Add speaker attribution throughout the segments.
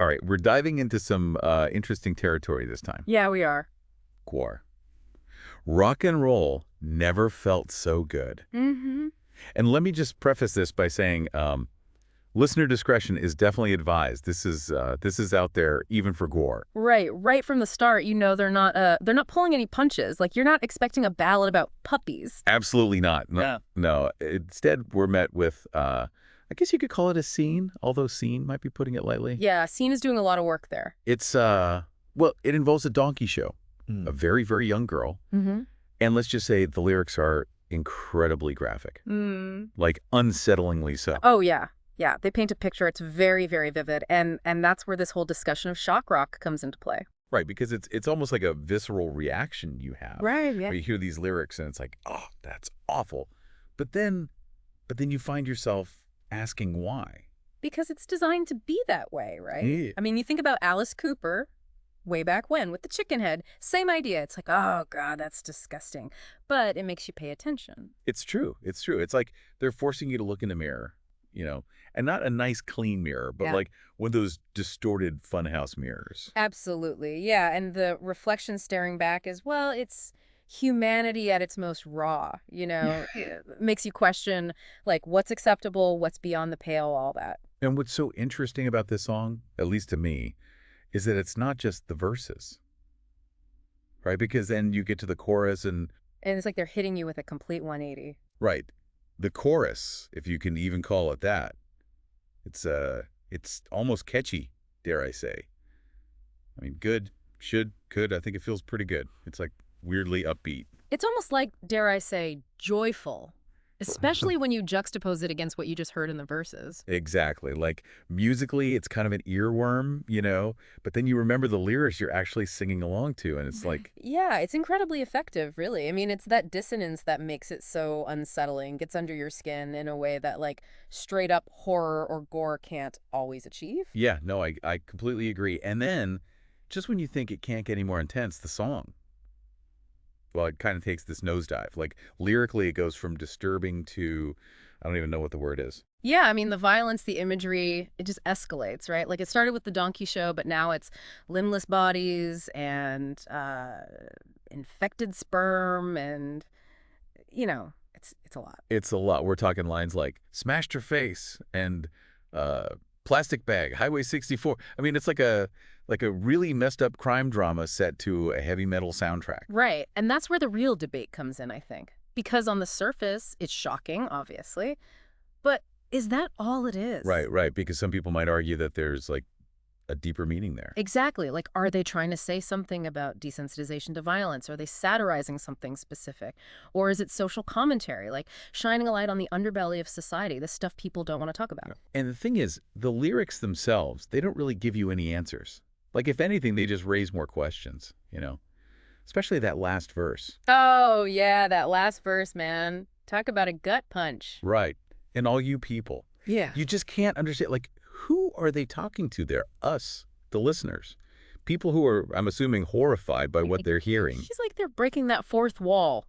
Speaker 1: All right, we're diving into some interesting territory this time.
Speaker 2: Yeah, we are.
Speaker 1: GWAR. Rock and roll never felt so good.
Speaker 2: Mm-hmm.
Speaker 1: And let me just preface this by saying listener discretion is definitely advised. This is out there even for GWAR.
Speaker 2: Right from the start, they're not pulling any punches. Like you're not expecting a ballad about puppies.
Speaker 1: Absolutely not. No,
Speaker 2: Yeah.
Speaker 1: no. Instead, we're met with, I guess you could call it a scene, although scene might be putting it lightly.
Speaker 2: Yeah, Scene is doing a lot of work there.
Speaker 1: It's, well, it involves a donkey show, a very, very young girl.
Speaker 2: Mm-hmm.
Speaker 1: And let's just say the lyrics are incredibly graphic, like unsettlingly so.
Speaker 2: Oh, yeah. Yeah, they paint a picture. It's very, very vivid. And that's where this whole discussion of shock rock comes into play.
Speaker 1: Right, because it's almost like a visceral reaction you have.
Speaker 2: Right, yeah.
Speaker 1: Where you hear these lyrics and it's like, oh, that's awful. But then you find yourself asking why.
Speaker 2: Because it's designed to be that way, right?
Speaker 1: Yeah.
Speaker 2: I mean, you think about Alice Cooper way back when with the chicken head. Same idea. It's like, oh, God, that's disgusting. But it makes you pay attention.
Speaker 1: It's true. It's true. It's like they're forcing you to look in the mirror, and not a nice clean mirror, but like one of those distorted funhouse mirrors.
Speaker 2: Absolutely. Yeah. And the reflection staring back as well, it's humanity at its most raw, It makes you question, like, what's acceptable, what's beyond the pale, all that.
Speaker 1: And what's so interesting about this song, at least to me, is that it's not just the verses, right? Because then you get to the chorus and
Speaker 2: it's like they're hitting you with a complete 180.
Speaker 1: right. The chorus, if you can even call it that, it's almost catchy, dare I say. I mean, good, should, could, I think it feels pretty good. It's like weirdly upbeat.
Speaker 2: It's almost like, dare I say, joyful, especially when you juxtapose it against what you just heard in the verses.
Speaker 1: Exactly. Like musically, it's kind of an earworm, but then you remember the lyrics you're actually singing along to, and it's like...
Speaker 2: Yeah, it's incredibly effective, really. I mean, it's that dissonance that makes it so unsettling, gets under your skin in a way that, like, straight up horror or gore can't always achieve.
Speaker 1: Yeah, no, I completely agree. And then, just when you think it can't get any more intense, the song, well, it kind of takes this nosedive. Like, lyrically, it goes from disturbing to, I don't even know what the word is.
Speaker 2: Yeah, I mean, the violence, the imagery, it just escalates, right? Like, it started with the donkey show, but now it's limbless bodies and infected sperm and, it's a lot.
Speaker 1: It's a lot. We're talking lines like, smashed her face and plastic bag, Highway 64. I mean, it's like a really messed up crime drama set to a heavy metal soundtrack.
Speaker 2: Right. And that's where the real debate comes in, I think. Because on the surface, it's shocking, obviously. But is that all it is?
Speaker 1: Right. Because some people might argue that there's like a deeper meaning there.
Speaker 2: Exactly. Like, are they trying to say something about desensitization to violence? Are they satirizing something specific? Or is it social commentary, like shining a light on the underbelly of society, the stuff people don't want to talk about?
Speaker 1: And the thing is, the lyrics themselves, they don't really give you any answers. Like, if anything, they just raise more questions, Especially that last verse.
Speaker 2: Oh, yeah, that last verse, man. Talk about a gut punch.
Speaker 1: Right. And all you people.
Speaker 2: Yeah.
Speaker 1: You just can't understand, like, who are they talking to there? Us, the listeners. People who are, I'm assuming, horrified by what they're hearing.
Speaker 2: She's like they're breaking that fourth wall,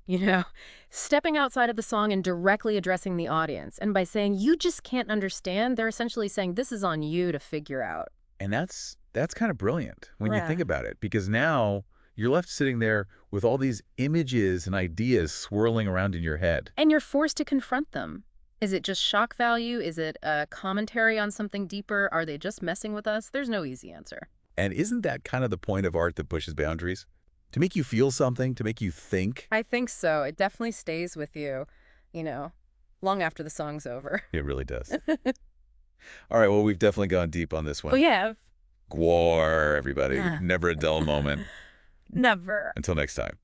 Speaker 2: stepping outside of the song and directly addressing the audience. And by saying, you just can't understand, they're essentially saying, this is on you to figure out.
Speaker 1: And that's kind of brilliant when you
Speaker 2: Yeah.
Speaker 1: think about it, because now you're left sitting there with all these images and ideas swirling around in your head.
Speaker 2: And you're forced to confront them. Is it just shock value? Is it a commentary on something deeper? Are they just messing with us? There's no easy answer.
Speaker 1: And isn't that kind of the point of art that pushes boundaries? To make you feel something, to make you think?
Speaker 2: I think so. It definitely stays with you, long after the song's over.
Speaker 1: It really does. All right, well, we've definitely gone deep on this one.
Speaker 2: Oh, yeah.
Speaker 1: GWAR, everybody. Never a dull moment.
Speaker 2: Never.
Speaker 1: Until next time.